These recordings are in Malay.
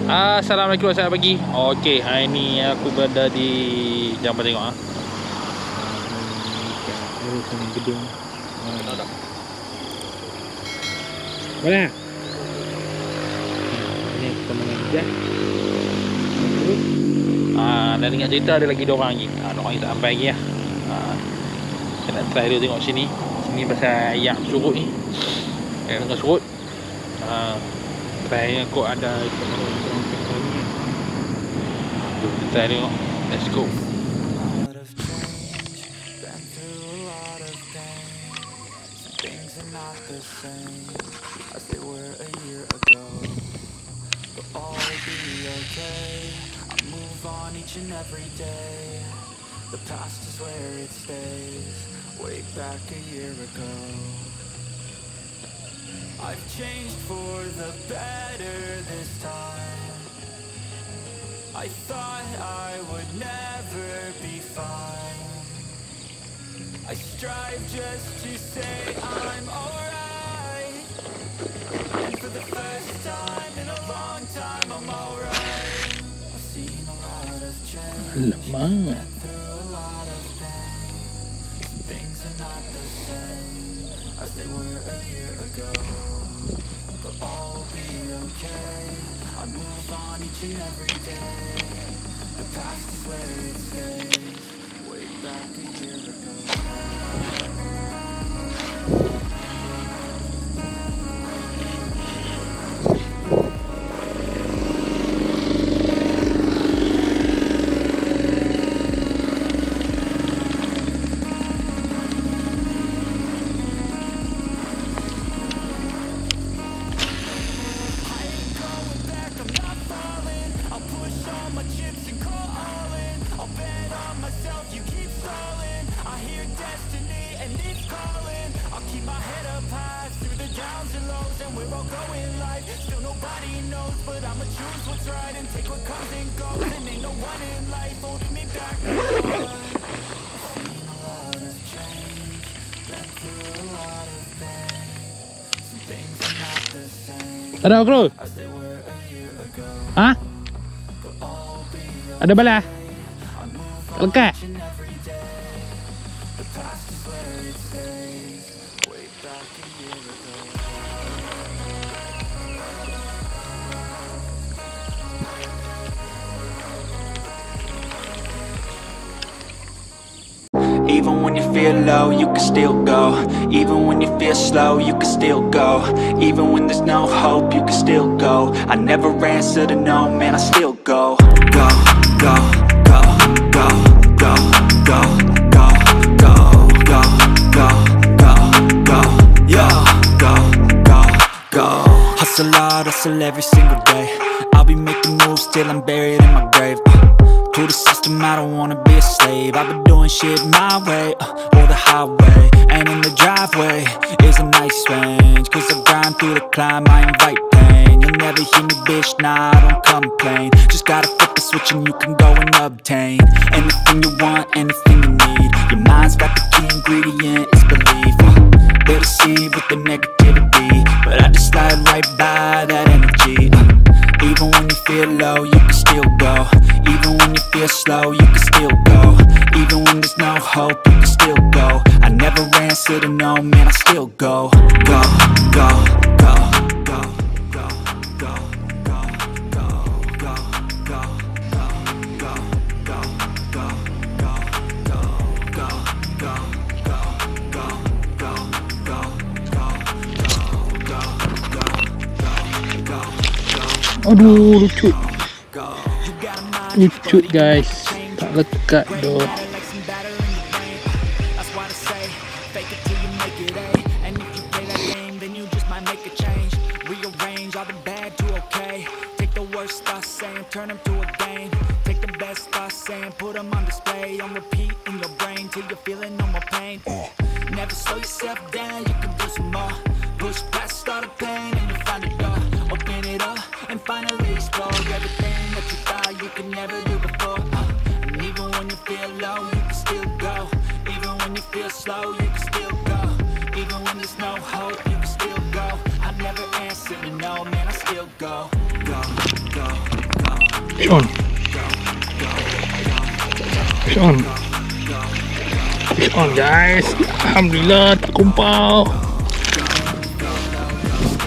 Assalamualaikum, selamat pagi. Okey, hari ni aku berada di jam apa tengok dekat gedung. Mana? Ni pemandangan hujan. Dan ingat cerita ada lagi 2 orang lagi. 2 orang ni tak sampai lagi lah. Saya nak try dulu tengok sini. Sini pasal ayak surut ni. Ayak tengah surut. Try kot ada kita tengok. Let's go. Each and every day, the past is where it stays. Way back a year ago, I've changed for the better this time. I thought I would never be fine. I strive just to say I'm alright, and for the first time in a long time I'm alright. I've seen a lot of change, been through a lot of pain. Things are not the same as they were a year ago, but all will be okay. I move on each and every day. The past is where it stays. Way back a year ago. Ada bro? Hah? Ada bala? Lekat? Even when you feel low, you can still go. Even when you feel slow, you can still go. Even when there's no hope, you can still go. I never answer to no, man, I still go. Go, go, go, go, go, go, go, go, go, go, go, go, yo, go, go, go. Hustle hard, hustle every single day. I'll be making moves till I'm buried in my grave. To the system, I don't wanna be a slave. I've been doing shit my way, or the highway. And in the driveway is a nice range, cause I grind through the climb, I invite pain. You'll never hear me, bitch, nah, I don't complain. Just gotta flip the switch and you can go and obtain anything you want, anything you need. Your mind's got the key ingredient, it's belief. They'll deceive with the negativity, but I just slide right by that energy. Even when you feel low, you can still go. Even when you feel slow, you can still go. Even when there's no hope, you can still go. I never answer to no, man, I still go. Go, go, go, go, go, go, go, go, go, go, go, go, go, go, go, go, go, go, go, go. Aduh, lucu. Lucu guys. Tak lekat doh. Turn them to a game. Take the best thoughts saying, put them on display, on repeat in your brain till you're feeling no more pain. Never slow yourself down, you can do some more. Push past all the pain and you find a door. Open it up and finally explore everything that you thought you could never do before. And even when you feel low, you can still go. Even when you feel slow, you can still go. Even when there's no hope, you can still go. I never answer to no, man, I still go. Go, go. Fish on. Fish on. Fish on guys. Alhamdulillah tak kumpau.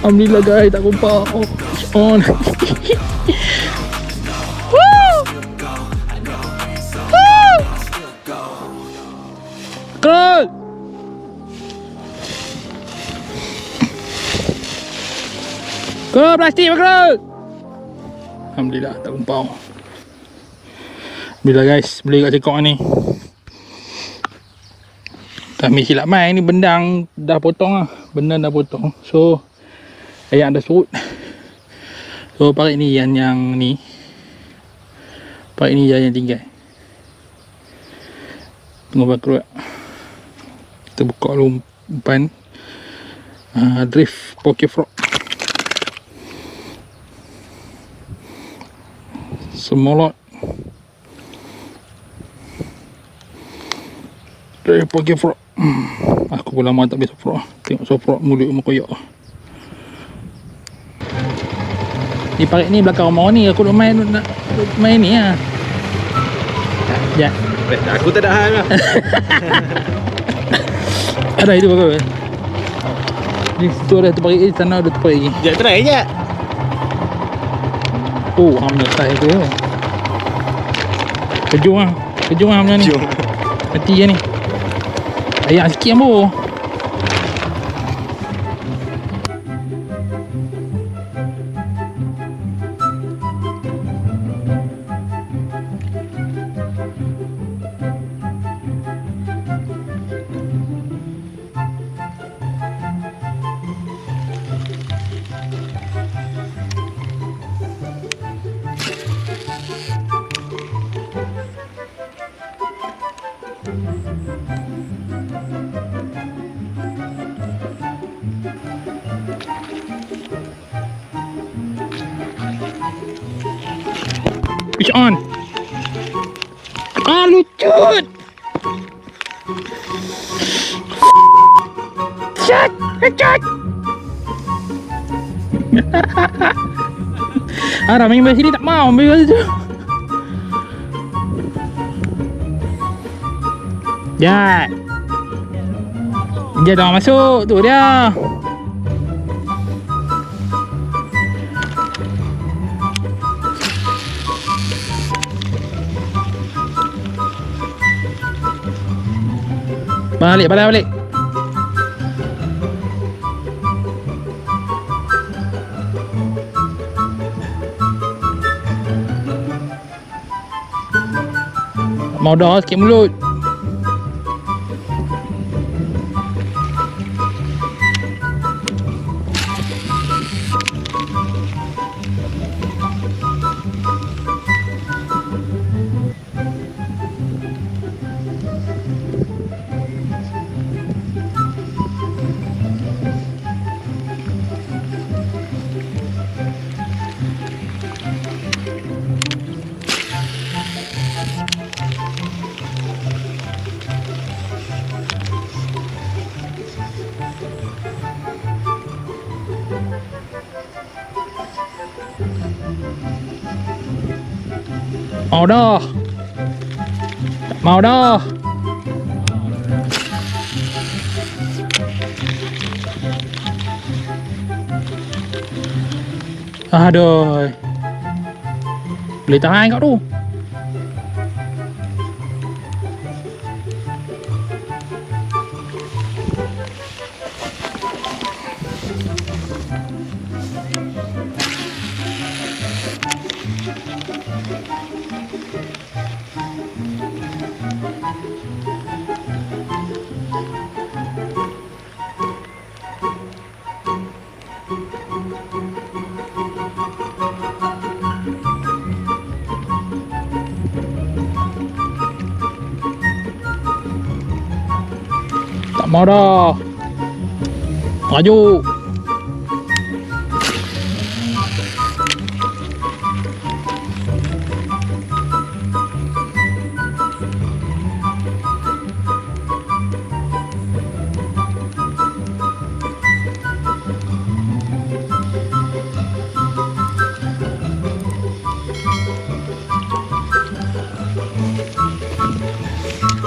Alhamdulillah guys tak kumpau. Fish on. Woo! Woo! Kerut. Kerut plastik kerut. Alhamdulillah tak kumpau. Bila guys boleh kat cekok ni. Kami silap main ni, bendang dah potong lah. Bendang dah potong. So ayak dah surut. So parit ni yang ni. Parit ni yang tinggal. Tengok berkerut. Kita buka dulu umpan. Drift pocket frog. Semolot. Drift pocket frog. Aku pun lama tak biasa frog. Tengok frog mulut koyak. Ni parit ni belakang rumah ni. Aku nak main ni lah. Ya. Aku tak ada hal lah. Ada itu bagus. Di situ ada terparit, di sana ada terparit lagi. Sekejap try je. Oh, hamnya saya tu. Kejung lah. Kejung lah hamnya ni. Jom. Mati je ni. Ayak sikit ambo. Fish on. Lucut. Shut. Lucut. Ramai yang sini tak mau ambil tu. Jat. Dia dah masuk tu dia. Balik. Mau dah sikit mulut. Mau dah. Mau dah. Aduh. Boleh tahan kau tu. Tak mau dah. Maju.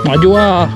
Maju lah.